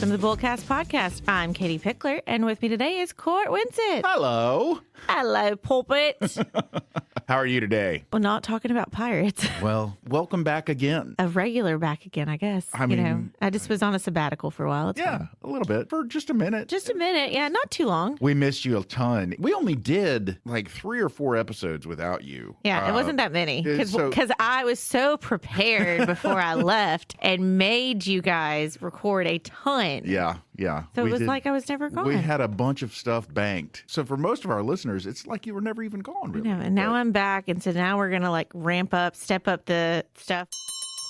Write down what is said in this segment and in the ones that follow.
Welcome to the BullCast podcast. I'm Katie Pickler, and with me today is Court Winsett. Hello. Hello, pulpit. How are you today? We're not talking about pirates. Well, welcome back again. A regular back again, I guess. I mean, I just was on a sabbatical for a while. It's fine. A little bit. For just a minute. Just a minute. Yeah, not too long. We missed you a ton. We only did like 3 or 4 episodes without you. Yeah, it wasn't that many because so- I was so prepared before I left and made you guys record a ton. Yeah. So it was like I was never gone. We had a bunch of stuff banked. So for most of our listeners, it's like you were never even gone, really. And now I'm back, and so now we're going to ramp up, step up the stuff.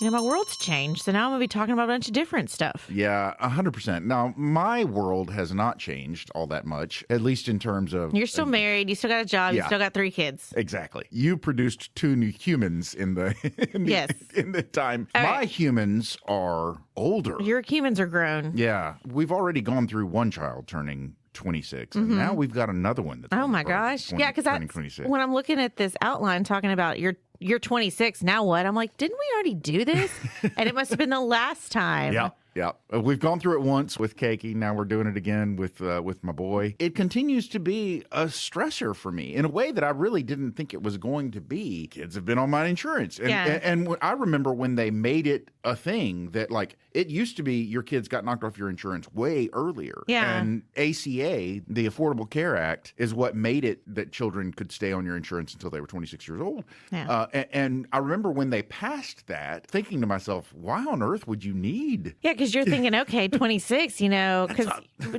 My world's changed, so now I'm going to be talking about a bunch of different stuff. Yeah, 100%. Now, my world has not changed all that much, at least in terms of... You're still married. You still got a job. Yeah. You still got 3 kids. Exactly. You produced 2 new humans in the Yes. in the time. All My right. humans are older. Your humans are grown. Yeah. We've already gone through one child turning 26, and now we've got another one that's Oh my gosh. Yeah, because turning 26. when I'm looking at this outline talking about you're 26, now what? I'm like, didn't we already do this? And it must have been the last time. Yeah. We've gone through it once with Keiki. Now we're doing it again with my boy. It continues to be a stressor for me in a way that I really didn't think it was going to be. Kids have been on my insurance. And I remember when they made it a thing that, like, it used to be your kids got knocked off your insurance way earlier. Yeah. And ACA, the Affordable Care Act, is what made it that children could stay on your insurance until they were 26 years old. Yeah. And I remember when they passed that, thinking to myself, why on earth would you need... Yeah, because you're thinking, okay, 26, because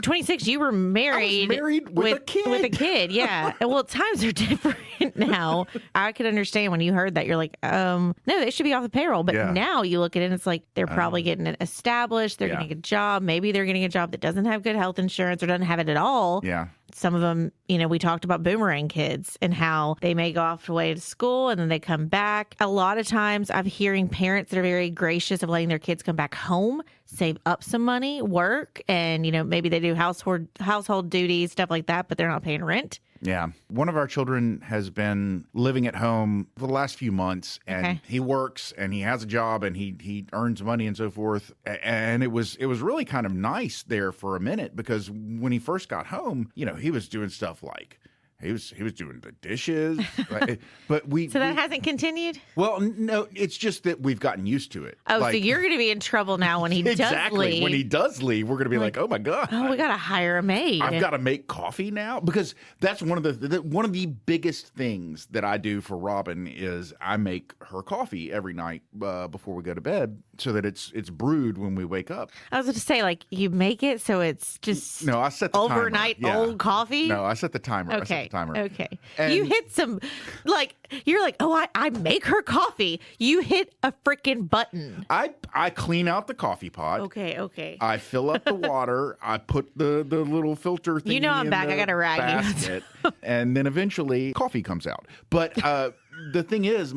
26, you were married. I was married with a kid. With a kid, yeah. Well, times are different now. I could understand when you heard that. You're like, no, they should be off the payroll. But Yeah. now you look at it and it's like they're probably getting it established. They're Yeah. getting a job. Maybe they're getting a job that doesn't have good health insurance or doesn't have it at all. Yeah. Some of them, we talked about boomerang kids and how they may go off away to school and then they come back. A lot of times I'm hearing parents that are very gracious of letting their kids come back home, save up some money, work, and, maybe they do household duties, stuff like that, but they're not paying rent. Yeah. One of our children has been living at home for the last few months, and he works and he has a job and he earns money and so forth. And it was really kind of nice there for a minute, because when he first got home, he was doing stuff like he was doing the dishes, right? But So that hasn't continued? Well, no, it's just that we've gotten used to it. Oh, so you're going to be in trouble now when he does leave. When he does leave, we're going to be like, oh my God. Oh, we got to hire a maid. I've got to make coffee now, because that's one of the biggest things that I do for Robin is I make her coffee every night before we go to bed, so that it's brewed when we wake up. I was going to say, you make it so it's just I set the overnight timer. Yeah. old coffee? No, I set the timer. Okay. Okay. You hit some, you're like, oh, I make her coffee. You hit a freaking button. I clean out the coffee pot. Okay. I fill up the water. I put the little filter thing. I'm back. I got to rag you. Basket, and then eventually coffee comes out. But the thing is,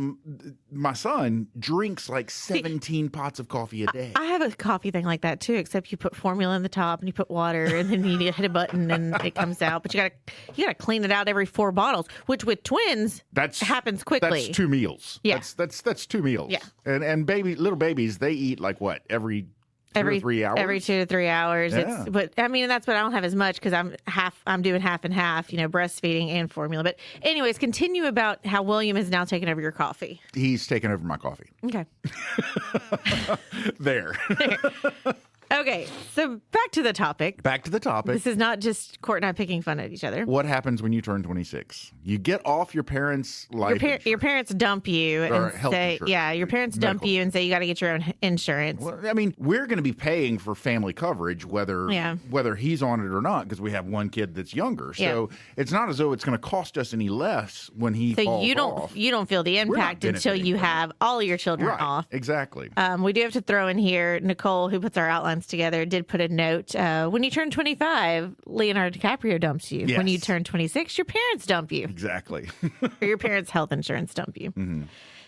my son drinks like 17 pots of coffee a day. I have a coffee thing like that too, except you put formula in the top and you put water and then you hit a button and it comes out. But you gotta clean it out every 4 bottles, which with twins happens quickly. That's 2 meals. Yeah. That's 2 meals. Yeah. And little babies, they eat like what, every 2 or 3 hours? Every 2 to 3 hours. Yeah. That's what I don't have as much because I'm doing half and half, breastfeeding and formula. But anyways, continue about how William has now taken over your coffee. He's taken over my coffee. Okay. There. Okay, so back to the topic. This is not just Court and I picking fun at each other. What happens when you turn 26? You get off your parents' life insurance. Your parents dump you Or and health say, insurance. yeah, your parents dump Medical you and say you got to get your own insurance. Well, I mean, we're going to be paying for family coverage whether he's on it or not, because we have one kid that's younger. So it's not as though it's going to cost us any less when he falls off. So you don't feel the impact until you have all of your children off. Exactly. We do have to throw in here, Nicole, who puts our outlines together, did put a note. When you turn 25, Leonardo DiCaprio dumps you. Yes. When you turn 26, your parents dump you. Exactly. Or your parents' health insurance dump you. Mm-hmm.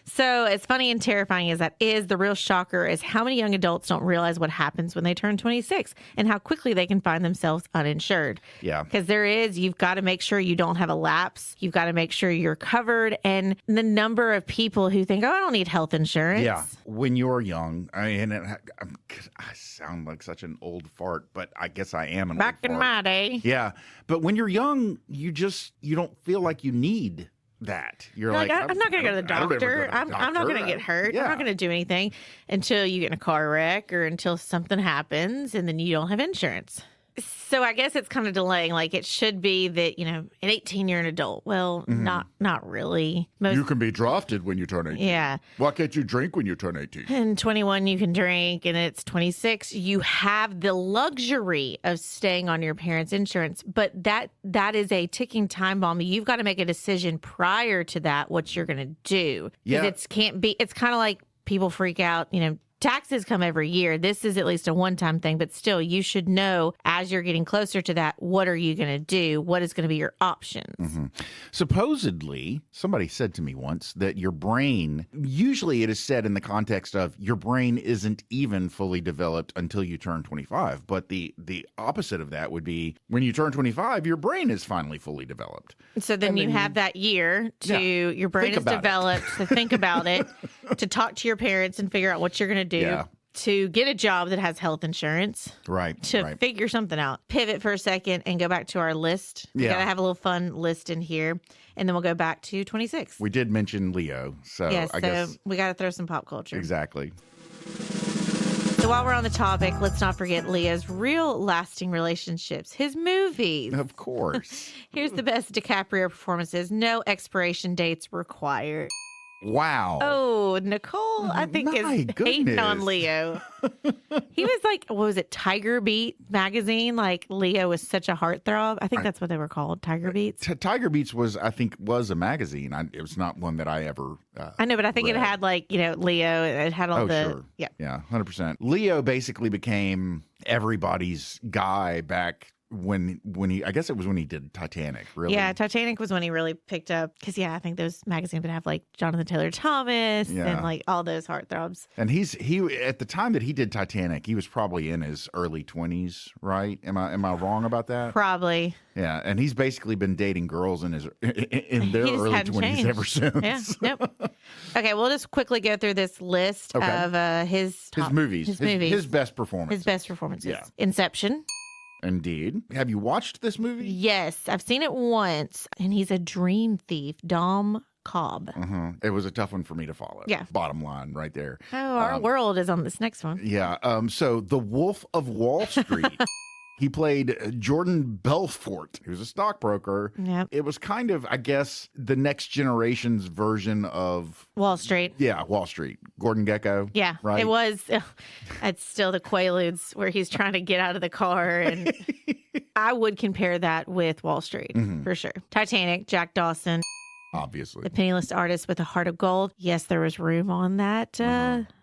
So as funny and terrifying as that is, the real shocker is how many young adults don't realize what happens when they turn 26 and how quickly they can find themselves uninsured. Yeah. Because you've got to make sure you don't have a lapse. You've got to make sure you're covered. And the number of people who think, oh, I don't need health insurance. Yeah. When you're young, I sound sound like such an old fart, but I guess I am an Back old in fart. my day. Yeah. But when you're young, you don't feel like you need that. You're like, I'm not going to go to the doctor. I'm not going to get hurt. Yeah. I'm not going to do anything until you get in a car wreck or until something happens and then you don't have insurance. So I guess it's kind of delaying. Like it should be that, at 18 you're an adult. Well, not really. You can be drafted when you turn 18. Yeah. Why can't you drink when you turn 18? And 21 you can drink, and it's 26 you have the luxury of staying on your parents' insurance. But that is a ticking time bomb. You've got to make a decision prior to that what you're going to do. Yeah. It's kind of like people freak out, taxes come every year. This is at least a one-time thing, but still, you should know as you're getting closer to that, what are you going to do? What is going to be your options? Supposedly, somebody said to me once that your brain, usually it is said in the context of your brain isn't even fully developed until you turn 25. But the opposite of that would be when you turn 25, your brain is finally fully developed. So then you have that year to, your brain is developed to think about it, to talk to your parents and figure out what you're going to do, to get a job that has health insurance, to figure something out. Pivot for a second and go back to our list. We got to have a little fun list in here, and then we'll go back to 26. We did mention Leo, so I guess we got to throw some pop culture. Exactly. So while we're on the topic, let's not forget Leo's real lasting relationships, his movies. Of course. Here's the best DiCaprio performances. No expiration dates required. Wow. Oh, Nicole, I think is hating on Leo. He was like, what was it, Tiger Beat magazine? Like Leo was such a heartthrob. I think that's what they were called, Tiger Beats. Tiger Beats was a magazine. It was not one that I ever I know, but I think it had like, Leo. It had all sure. Yeah, 100%. Leo basically became everybody's guy back when he, I guess it was when he did Titanic, really. Yeah, Titanic was when he really picked up, because I think those magazines would have like Jonathan Taylor Thomas and like all those heartthrobs. And he at the time that he did Titanic, he was probably in his early 20s, right? Am I wrong about that? Probably. Yeah, and he's basically been dating girls in their early 20s ever since. Yeah. Nope. Okay, we'll just quickly go through this list of his movies. His best performances. His best performances. Yeah. Inception. Indeed. Have you watched this movie? Yes, I've seen it once, and he's a dream thief, Dom Cobb. It was a tough one for me to follow. Yeah. Bottom line right there. Oh, our world is on this next one. Yeah. So The Wolf of Wall Street. He played Jordan Belfort, who's a stockbroker. Yep. It was kind of, I guess, the next generation's version of Wall Street. Yeah, Wall Street. Gordon Gekko. Yeah, right? It was. It's still the Quaaludes where he's trying to get out of the car. And I would compare that with Wall Street, for sure. Titanic, Jack Dawson. Obviously. The penniless artist with a heart of gold. Yes, there was room on that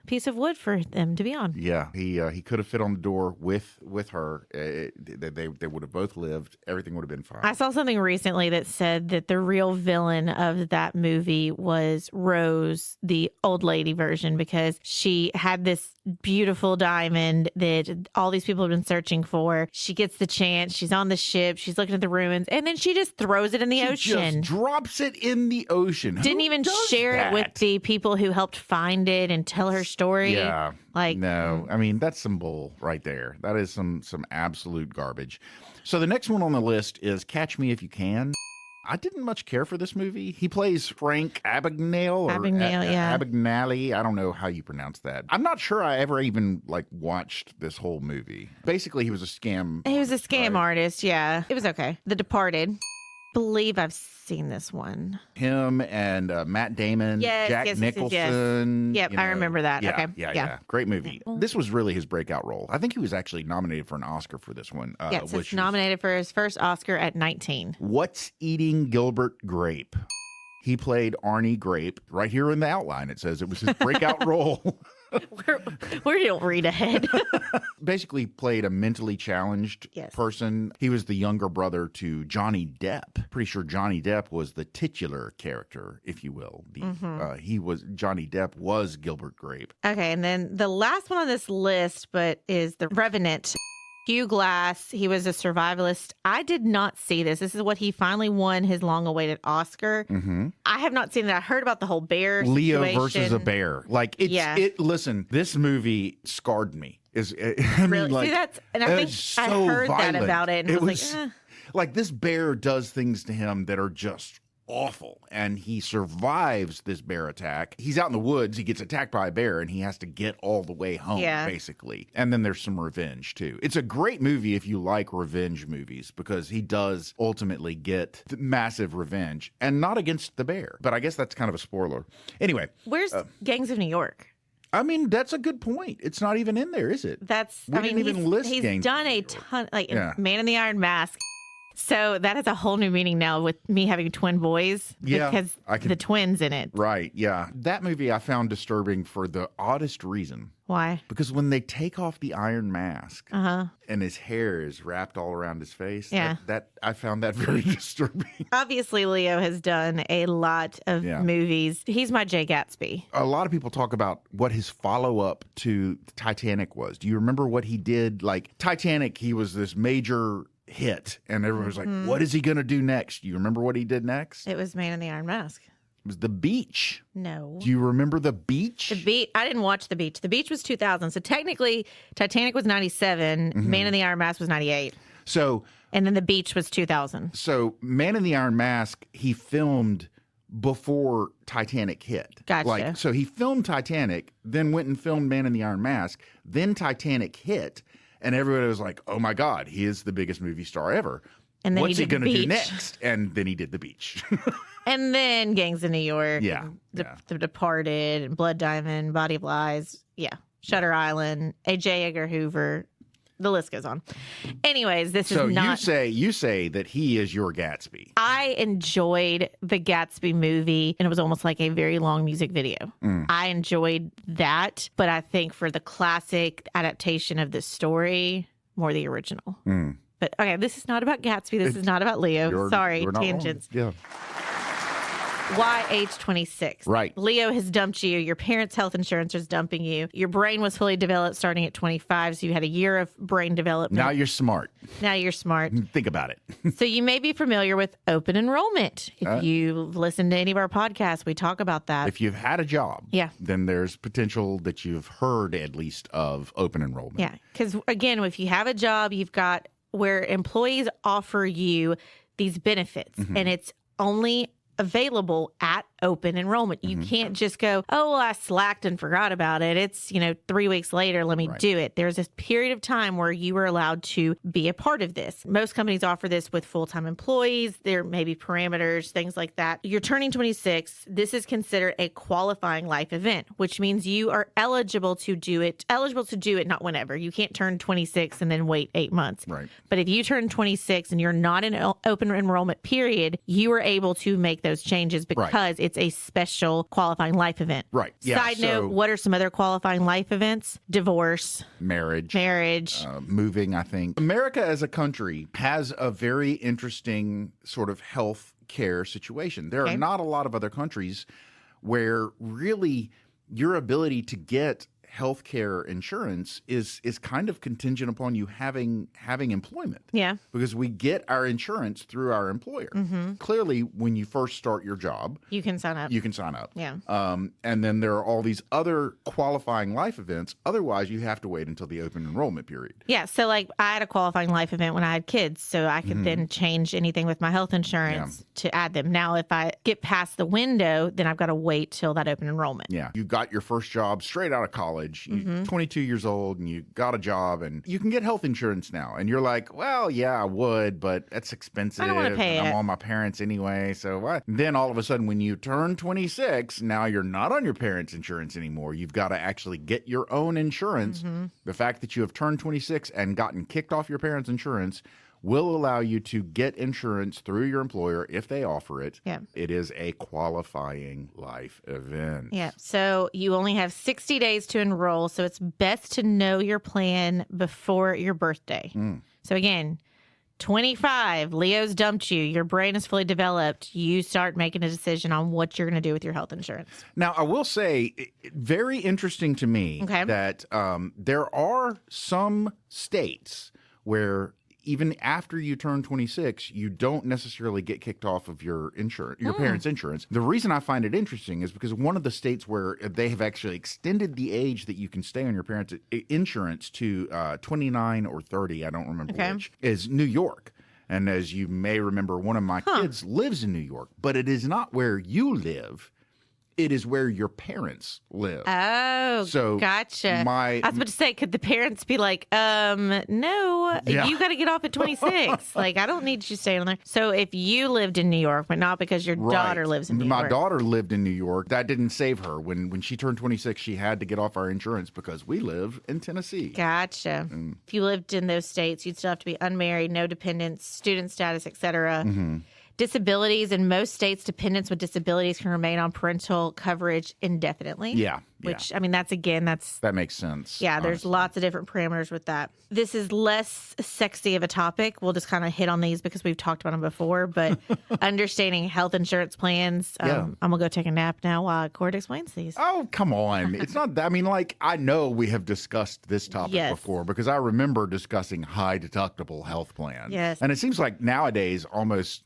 piece of wood for them to be on. Yeah, he could have fit on the door with her. They would have both lived. Everything would have been fine. I saw something recently that said that the real villain of that movie was Rose, the old lady version, because she had this beautiful diamond that all these people have been searching for. She gets the chance. She's on the ship. She's looking at the ruins, and then she just throws it in the ocean. Just drops it in the ocean. Didn't even share it with the people who helped find it and tell her story. Yeah. Like, no, I mean, that's some bull right there. That is some absolute garbage. So the next one on the list is Catch Me If You Can. I didn't much care for this movie. He plays Frank Abagnale. Abagnale. I don't know how you pronounce that. I'm not sure I ever even watched this whole movie. Basically, he was a scam. He was a scam artist. Yeah, it was okay. The Departed. Believe I've seen this one. Him and Matt Damon, Jack Nicholson. Yep, I remember that. Yeah, okay. Yeah. Great movie. This was really his breakout role. I think he was actually nominated for an Oscar for this one. Yes, he's nominated for his first Oscar at 19. What's Eating Gilbert Grape? He played Arnie Grape. Right here in the outline, it says it was his breakout role. We don't read ahead. Basically played a mentally challenged person. He was the younger brother to Johnny Depp. Pretty sure Johnny Depp was the titular character, if you will. Johnny Depp was Gilbert Grape. Okay, and then the last one on this list, is The Revenant. Hugh Glass, he was a survivalist. I did not see this. This is what he finally won his long-awaited Oscar. I have not seen it. I heard about the whole bear Leo situation. versus a bear. Listen, this movie scarred me. is, Really? like, See, that's, and I think I heard that about it, and It was like, like this bear does things to him that are just awful, and he survives this bear attack. He's out in the woods, he gets attacked by a bear, and he has to get all the way home, basically. And then there's some revenge too. It's a great movie if you like revenge movies, because he does ultimately get massive revenge, and not against the bear. But I guess that's kind of a spoiler. Anyway, where's Gangs of New York? I mean, that's a good point. It's not even in there, is it? We didn't even list Gangs. He's done a ton, like Man in the Iron Mask. So that has a whole new meaning now with me having twin boys, because the twins in it. Right, yeah. That movie I found disturbing for the oddest reason. Why? Because when they take off the iron mask and his hair is wrapped all around his face, that I found that very disturbing. Obviously, Leo has done a lot of movies. He's my Jay Gatsby. A lot of people talk about what his follow-up to Titanic was. Do you remember what he did? Like, Titanic, he was this major hit, and everyone was like, what is he going to do next? Do you remember what he did next? It was Man in the Iron Mask. It was The Beach. No. Do you remember The Beach? I didn't watch The Beach. The Beach was 2000. So technically, Titanic was 97. Man in the Iron Mask was 98. And then The Beach was 2000. So Man in the Iron Mask, he filmed before Titanic hit. Gotcha. So he filmed Titanic, then went and filmed Man in the Iron Mask. Then Titanic hit. And everybody was like, oh, my God, he is the biggest movie star ever. And then what's he going to do Beach. next? And then he did The Beach. And then Gangs of New York. Yeah. The Departed, and Blood Diamond, Body of Lies. Yeah. Shutter Island, A.J. Edgar Hoover. The list goes on. Anyways, this is not... So you say that he is your Gatsby. I enjoyed the Gatsby movie, and it was almost like a very long music video. I enjoyed that, but I think for the classic adaptation of this story, more the original. But okay, this is not about Gatsby. This is not about Leo. Sorry, tangents. Yeah. Why age 26? Right. Leo has dumped you. Your parents' health insurance is dumping you. Your brain was fully developed starting at 25, so you had a year of brain development. Now you're smart. Think about it. So you may be familiar with open enrollment. If you've listened to any of our podcasts, we talk about that. If you've had a job, then there's potential that you've heard at least of open enrollment. Yeah, because again, if you have a job, you've got where employees offer you these benefits, and it's only available at open enrollment. You can't just go, oh, well, I slacked and forgot about it. It's, 3 weeks later, let me do it. There's a period of time where you are allowed to be a part of this. Most companies offer this with full-time employees. There may be parameters, things like that. You're turning 26. This is considered a qualifying life event, which means you are eligible to do it, not whenever. You can't turn 26 and then wait 8 months. Right. But if you turn 26 and you're not in an open enrollment period, you are able to make those changes because it's a special qualifying life event. Right. Yeah, Side note, what are some other qualifying life events? Divorce. Marriage. Moving, I think. America as a country has a very interesting sort of health care situation. There are not a lot of other countries where really your ability to get healthcare insurance is kind of contingent upon you having employment. Yeah. Because we get our insurance through our employer. Clearly, when you first start your job, you can sign up. Yeah. And then there are all these other qualifying life events. Otherwise, you have to wait until the open enrollment period. Yeah. So like I had a qualifying life event when I had kids, so I could then change anything with my health insurance to add them. Now, if I get past the window, then I've got to wait till that open enrollment. Yeah. You got your first job straight out of college. You're 22 years old and you got a job and you can get health insurance now. And you're like, well, yeah, I would, but that's expensive. I don't want to pay it. I'm on my parents anyway. So what? Then all of a sudden, when you turn 26, now you're not on your parents' insurance anymore. You've got to actually get your own insurance. The fact that you have turned 26 and gotten kicked off your parents' insurance will allow you to get insurance through your employer if they offer it. Yeah. It is a qualifying life event. Yeah. So you only have 60 days to enroll. So it's best to know your plan before your birthday. So again, 25, Leo's dumped you. Your brain is fully developed. You start making a decision on what you're going to do with your health insurance. Now, I will say, very interesting to me that there are some states where even after you turn 26, you don't necessarily get kicked off of your insurance, your parents' insurance. The reason I find it interesting is because one of the states where they have actually extended the age that you can stay on your parents' insurance to 29 or 30, I don't remember which, is New York. And as you may remember, one of my kids lives in New York, but it is not where you live. It is where your parents live. Oh, so gotcha. I was about to say, could the parents be like, no, you got to get off at 26. Like, I don't need you staying on there. So if you lived in New York, but not because your daughter lives in New York. My daughter lived in New York. That didn't save her. When she turned 26, she had to get off our insurance because we live in Tennessee. Gotcha. If you lived in those states, you'd still have to be unmarried, no dependents, student status, etc. Disabilities in most states, dependents with disabilities can remain on parental coverage indefinitely. Yeah. Which, I mean, that makes sense. Yeah, there's lots of different parameters with that. This is less sexy of a topic. We'll just kind of hit on these because we've talked about them before. But understanding health insurance plans, I'm going to go take a nap now while Cord explains these. Oh, come on. It's not that. I mean, like, I know we have discussed this topic before because I remember discussing high deductible health plans. Yes. And it seems like nowadays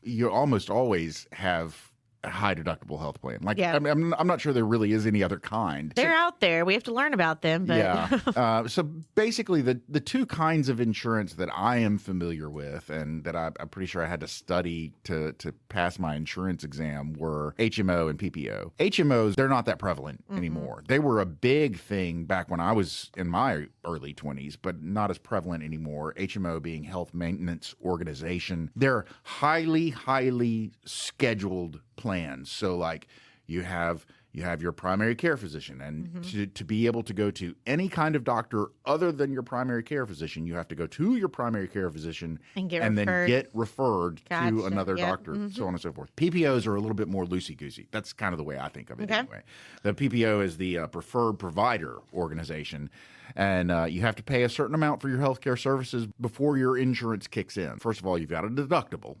you almost always have a high deductible health plan. Like, I'm not sure there really is any other kind. They're out there. We have to learn about them. But So basically, the two kinds of insurance that I am familiar with and that I'm pretty sure I had to study to pass my insurance exam were HMO and PPO. HMOs, they're not that prevalent anymore. They were a big thing back when I was in my early 20s, but not as prevalent anymore. HMO being Health Maintenance Organization. They're highly, highly scheduled plans. So like you have your primary care physician, and to be able to go to any kind of doctor other than your primary care physician, you have to go to your primary care physician and then get referred to another doctor, so on and so forth. PPOs are a little bit more loosey-goosey. That's kind of the way I think of it anyway. The PPO is the Preferred Provider Organization, and you have to pay a certain amount for your healthcare services before your insurance kicks in. First of all, you've got a deductible.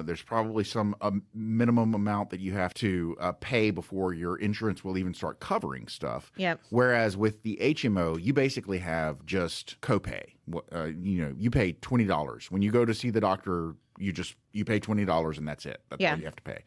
There's probably some minimum amount that you have to pay before your insurance will even start covering stuff. Whereas with the HMO, you basically have just copay. You pay $20 when you go to see the doctor. You pay $20 and that's it. That's all you have to pay.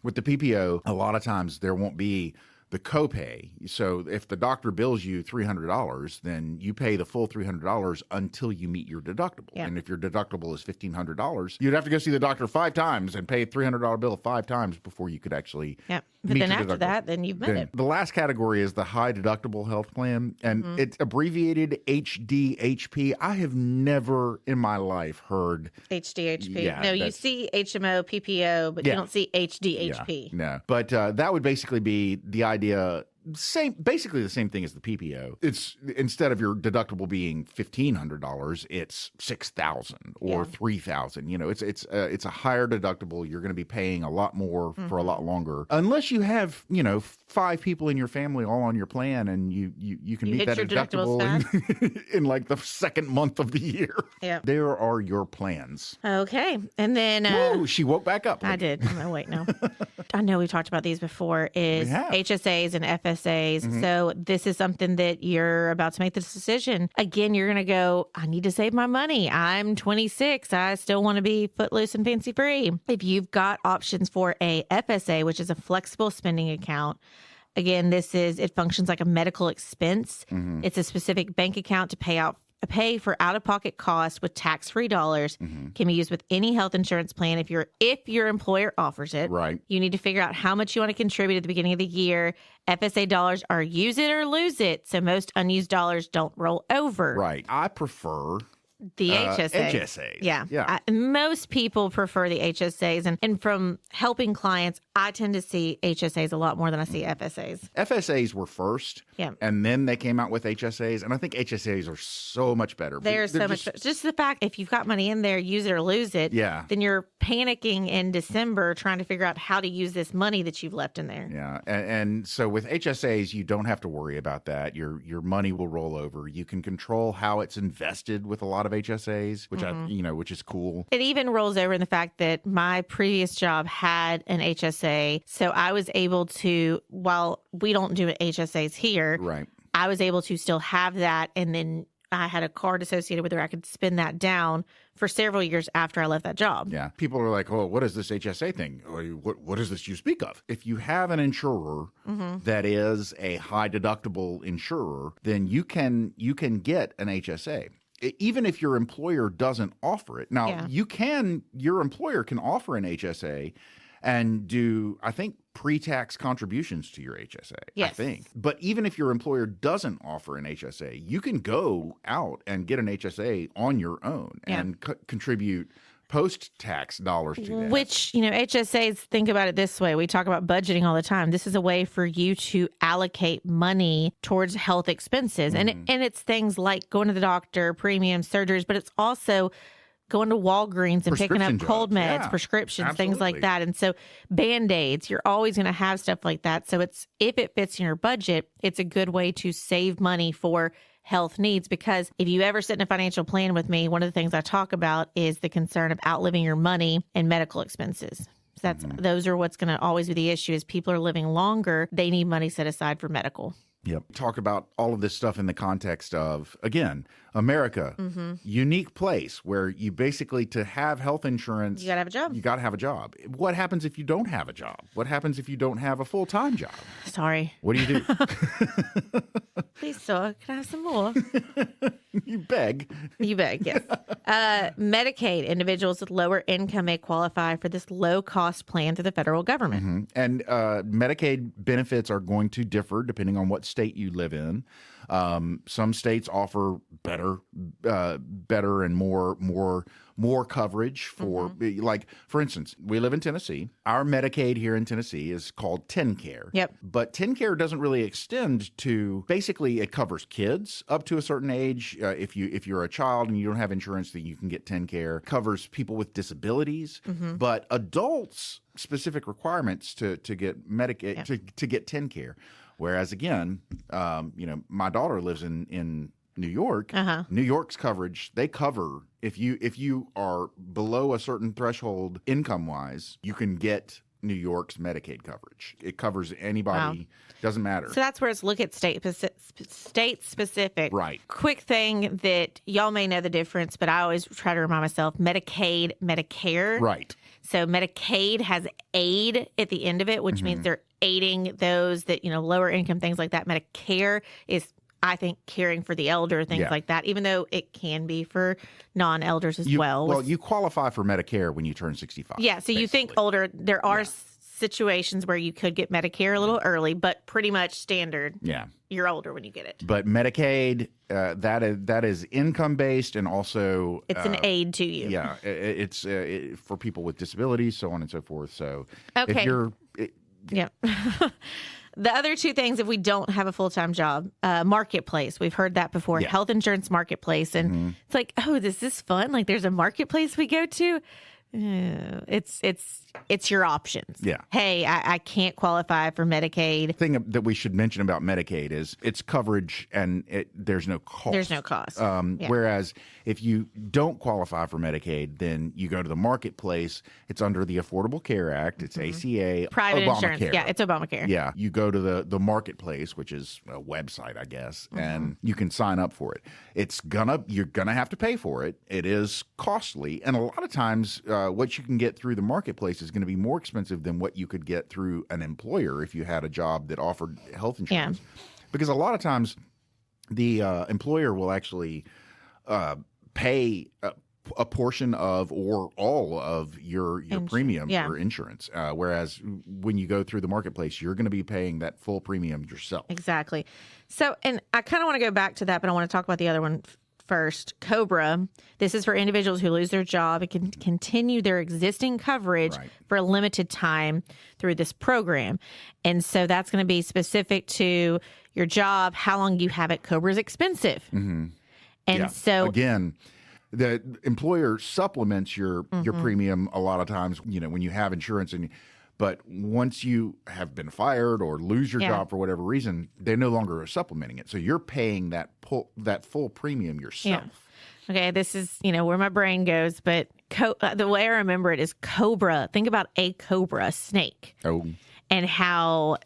With the PPO, a lot of times there won't be the copay. So if the doctor bills you $300, then you pay the full $300 until you meet your deductible. And if your deductible is $1,500, you'd have to go see the doctor 5 times and pay a $300 bill 5 times before you could actually But then after that, then you've met it. The last category is the high deductible health plan, and it's abbreviated HDHP. I have never in my life heard HDHP. You see HMO, PPO, but you don't see HDHP. No, but that would basically be the idea. Basically the same thing as the PPO. It's instead of your deductible being $1,500, it's $6,000 or $3,000. It's a higher deductible. You're going to be paying a lot more for a lot longer, unless you have 5 people in your family all on your plan, and you can meet that deductible in like the second month of the year. There are your plans. Okay, and then whoa, she woke back up. I did. I'm wait now. I know we've talked about these before. Is HSAs and FSAs. So this is something that you're about to make this decision. Again, you're going to go, I need to save my money. I'm 26. I still want to be footloose and fancy free. If you've got options for a FSA, which is a flexible spending account, again, it functions like a medical expense. It's a specific bank account to pay for out-of-pocket costs with tax-free dollars. Can be used with any health insurance plan if your employer offers it. Right. You need to figure out how much you want to contribute at the beginning of the year. FSA dollars are use it or lose it, so most unused dollars don't roll over. Right. I prefer the HSAs. Yeah. Most people prefer the HSAs. And from helping clients, I tend to see HSAs a lot more than I see FSAs. FSAs were first. And then they came out with HSAs. And I think HSAs are so much better. They're so much better. Just the fact, if you've got money in there, use it or lose it. Then you're panicking in December trying to figure out how to use this money that you've left in there. And so with HSAs, you don't have to worry about that. Your money will roll over. You can control how it's invested with a lot of HSAs, which is cool. It even rolls over in the fact that my previous job had an HSA, so I was able to, while we don't do HSAs here, I was able to still have that and then I had a card associated with where I could spend that down for several years after I left that job. Yeah. People are like, oh, what is this HSA thing? Or what is this you speak of? If you have an insurer that is a high deductible insurer, then you can get an HSA. Even if your employer doesn't offer it. Now, your employer can offer an HSA and do, I think, pre-tax contributions to your HSA, yes. I think. But even if your employer doesn't offer an HSA, you can go out and get an HSA on your own and contribute post-tax dollars to that. Which, HSAs, think about it this way. We talk about budgeting all the time. This is a way for you to allocate money towards health expenses. And it's things like going to the doctor, premiums, surgeries, but it's also going to Walgreens and picking up cold meds, prescriptions, things like that. And so Band-Aids, you're always going to have stuff like that. So if it fits in your budget, it's a good way to save money for health needs, because if you ever sit in a financial plan with me, one of the things I talk about is the concern of outliving your money and medical expenses. So those are what's going to always be the issue. Is people are living longer, they need money set aside for medical. Yep. Talk about all of this stuff in the context of, again, America, unique place where you basically, to have health insurance, you got to have a job. You got to have a job. What happens if you don't have a job? What happens if you don't have a full-time job? Sorry. What do you do? Please, sir, can I have some more? You beg. You beg, yes. Medicaid, individuals with lower income may qualify for this low-cost plan through the federal government. And Medicaid benefits are going to differ depending on what state you live in. Some states offer better and more coverage for, like, for instance, we live in Tennessee. Our Medicaid here in Tennessee is called TennCare. Yep. But TennCare doesn't really extend to, basically it covers kids up to a certain age. If you're a child and you don't have insurance, then you can get TennCare. Covers people with disabilities, but adults, specific requirements to get Medicaid, to get TennCare. Whereas again, my daughter lives in New York. New York's coverage, they cover, if you are below a certain threshold income wise, you can get New York's Medicaid coverage. It covers anybody, doesn't matter. So that's where it's look at state specific. Right. Quick thing that y'all may know the difference, but I always try to remind myself: Medicaid, Medicare. Right. So Medicaid has aid at the end of it, which means they're aiding those that, lower income, things like that. Medicare is, I think, caring for the elder, things like that, even though it can be for non-elders as well. Well, you qualify for Medicare when you turn 65. Yeah, so basically. You think older, there are situations where you could get Medicare a little early, but pretty much standard. Yeah. You're older when you get it. But Medicaid, that is income-based, and also it's an aid to you. Yeah, it's for people with disabilities, so on and so forth. So okay. If you're... The other two things, if we don't have a full-time job, marketplace. We've heard that before. Yeah. Health insurance marketplace. And it's like, oh, this is fun. Like, there's a marketplace we go to. It's your options. Yeah. Hey, I can't qualify for Medicaid. The thing that we should mention about Medicaid is it's coverage and there's no cost. There's no cost. Whereas if you don't qualify for Medicaid, then you go to the marketplace. It's under the Affordable Care Act. It's ACA. Private Obamacare. insurance. Yeah, it's Obamacare. Yeah. You go to the marketplace, which is a website, I guess, and you can sign up for it. You're gonna have to pay for it. It is costly, and a lot of times what you can get through the marketplace is going to be more expensive than what you could get through an employer if you had a job that offered health insurance. Yeah. Because a lot of times the employer will actually pay a portion of or all of your premium for insurance. Whereas when you go through the marketplace, you're going to be paying that full premium yourself. Exactly. So, and I kind of want to go back to that, but I want to talk about the other one first. COBRA. This is for individuals who lose their job and can continue their existing coverage for a limited time through this program. And so that's going to be specific to your job, how long you have it. COBRA is expensive. And so again, the employer supplements your premium a lot of times, when you have insurance, but once you have been fired or lose your job for whatever reason, they no longer are supplementing it. So you're paying that full premium yourself. Yeah. Okay, this is, where my brain goes, but the way I remember it is cobra. Think about a cobra, snake. Oh. And how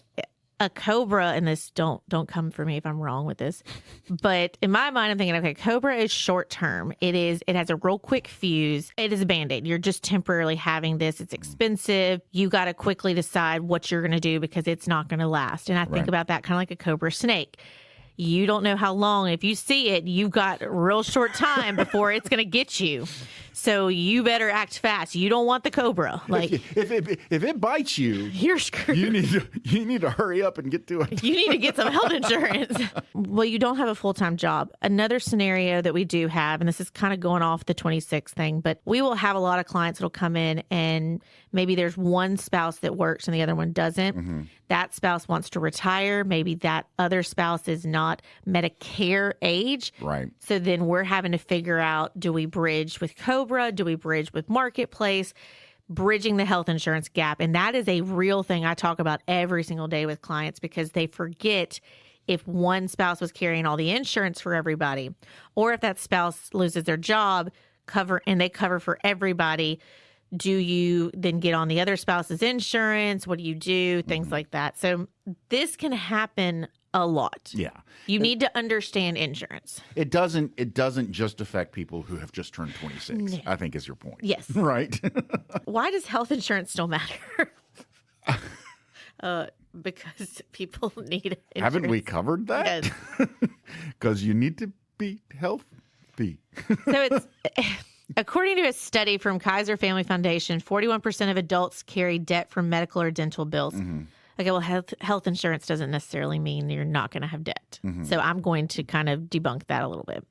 a COBRA, and this don't come for me if I'm wrong with this, but in my mind, I'm thinking, okay, COBRA is short term. It has a real quick fuse. It is a Band-Aid. You're just temporarily having this. It's expensive. You got to quickly decide what you're going to do because it's not going to last. And I think about that kind of like a COBRA snake. You don't know how long. If you see it, you've got a real short time before it's going to get you. So you better act fast. You don't want the COBRA. Like if it bites you, you're screwed. You need to hurry up and get to it. You need to get some health insurance. Well, you don't have a full-time job. Another scenario that we do have, and this is kind of going off the 26 thing, but we will have a lot of clients that'll come in and maybe there's one spouse that works and the other one doesn't. Mm-hmm. That spouse wants to retire. Maybe that other spouse is not Medicare age. Right. So then we're having to figure out, do we bridge with COBRA? Do we bridge with Marketplace? Bridging the health insurance gap. And that is a real thing I talk about every single day with clients because they forget if one spouse was carrying all the insurance for everybody, or if that spouse loses their job, they cover for everybody. Do you then get on the other spouse's insurance? What do you do? Things like that. So this can happen a lot. Yeah. You need to understand insurance. It doesn't just affect people who have just turned 26, I think is your point. Yes. Right. Why does health insurance still matter? Because people need insurance. Haven't we covered that? Yes. Because you need to be healthy. So it's according to a study from Kaiser Family Foundation, 41% of adults carry debt from medical or dental bills. Mm-hmm. Okay, well, health insurance doesn't necessarily mean you're not going to have debt. Mm-hmm. So I'm going to kind of debunk that a little bit.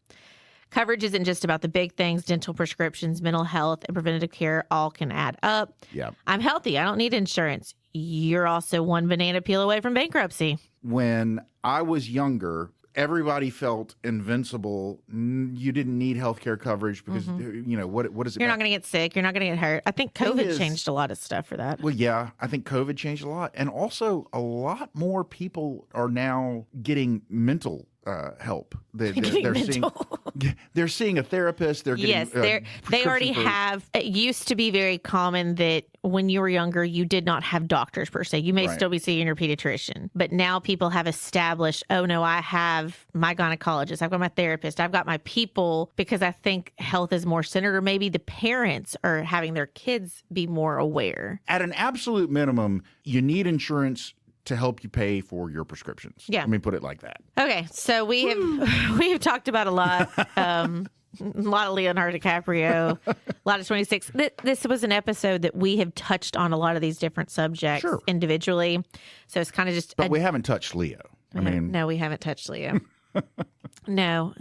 Coverage isn't just about the big things. Dental prescriptions, mental health, and preventative care all can add up. Yeah. I'm healthy. I don't need insurance. You're also one banana peel away from bankruptcy. When I was younger, everybody felt invincible. You didn't need health care coverage because, what is it? You're not going to get sick. You're not going to get hurt. I think COVID changed a lot of stuff for that. Well, yeah, I think COVID changed a lot. And also, a lot more people are now getting mental help. They're seeing a therapist. They're getting they already have. It used to be very common that when you were younger, you did not have doctors per se. You may still be seeing your pediatrician, but now people have established, oh no, I have my gynecologist, I've got my therapist, I've got my people, because I think health is more centered, or maybe the parents are having their kids be more aware. At an absolute minimum, you need insurance to help you pay for your prescriptions. Yeah. Let me put it like that. Okay. So we have talked about a lot. A lot of Leonardo DiCaprio, a lot of 26. This was an episode that we have touched on a lot of these different subjects individually. So it's kind of just... But we haven't touched Leo. No, we haven't touched Leo. No.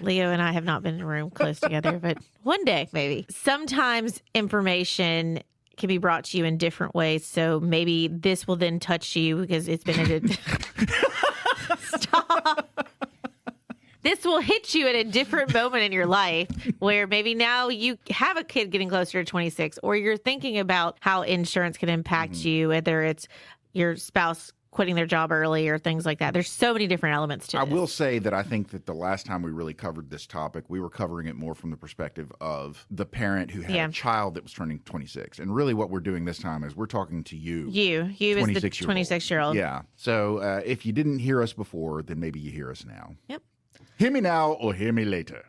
Leo and I have not been in a room close together, but one day, maybe. Sometimes information can be brought to you in different ways. So maybe this will then touch you because it's been Stop. This will hit you at a different moment in your life where maybe now you have a kid getting closer to 26, or you're thinking about how insurance can impact you, whether it's your spouse quitting their job early or things like that. There's so many different elements to it. I will say that I think that the last time we really covered this topic, we were covering it more from the perspective of the parent who had a child that was turning 26. And really what we're doing this time is we're talking to you. You as the 26-year-old. Yeah. So if you didn't hear us before, then maybe you hear us now. Yep. Hear me now or hear me later.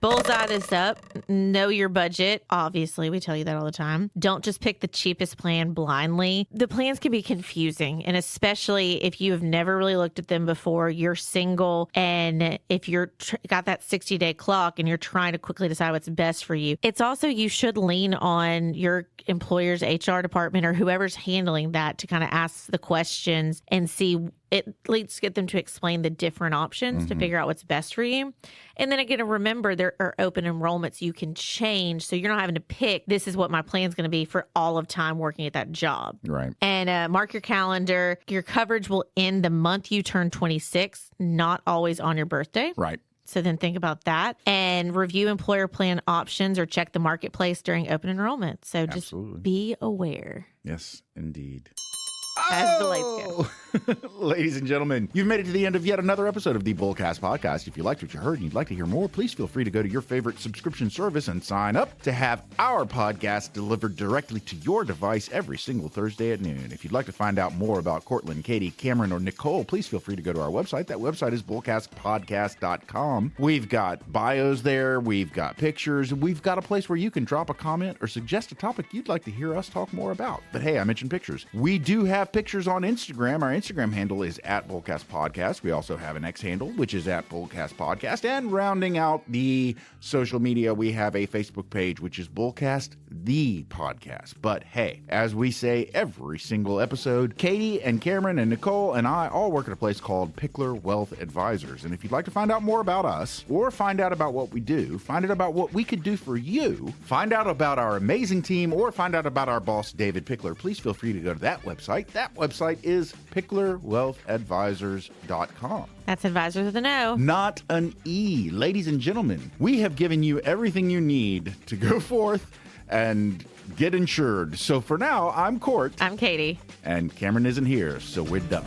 Bullseye this up. Know your budget. Obviously, we tell you that all the time. Don't just pick the cheapest plan blindly. The plans can be confusing, and especially if you have never really looked at them before, you're single, and if you're got that 60-day clock and you're trying to quickly decide what's best for you. It's also, you should lean on your employer's HR department or whoever's handling that to kind of ask the questions and see. At least get them to explain the different options to figure out what's best for you. And then again, remember, there are open enrollments you can change. So you're not having to pick, this is what my plan's going to be for all of time working at that job. Right. And mark your calendar. Your coverage will end the month you turn 26, not always on your birthday. Right. So then think about that and review employer plan options or check the marketplace during open enrollment. So just be aware. Yes, indeed. as the lights go. Ladies and gentlemen, you've made it to the end of yet another episode of the BullCast podcast. If you liked what you heard and you'd like to hear more, please feel free to go to your favorite subscription service and sign up to have our podcast delivered directly to your device every single Thursday at noon. If you'd like to find out more about Cortland, Katie, Cameron, or Nicole, please feel free to go to our website. That website is bullcastpodcast.com. We've got bios there, we've got pictures, we've got a place where you can drop a comment or suggest a topic you'd like to hear us talk more about. But hey, I mentioned pictures. We do have pictures on Instagram. Our Instagram handle is at BullCast Podcast. We also have an X handle, which is at BullCast Podcast. And rounding out the social media, we have a Facebook page, which is BullCast the Podcast. But hey, as we say every single episode, Katie and Cameron and Nicole and I all work at a place called Pickler Wealth Advisors. And if you'd like to find out more about us, or find out about what we do, find out about what we could do for you, find out about our amazing team, or find out about our boss, David Pickler, please feel free to go to that website. That website is picklerwealthadvisors.com. That's advisors with an O. Not an E. Ladies and gentlemen, we have given you everything you need to go forth and get insured. So for now, I'm Court. I'm Katie. And Cameron isn't here, so we're done.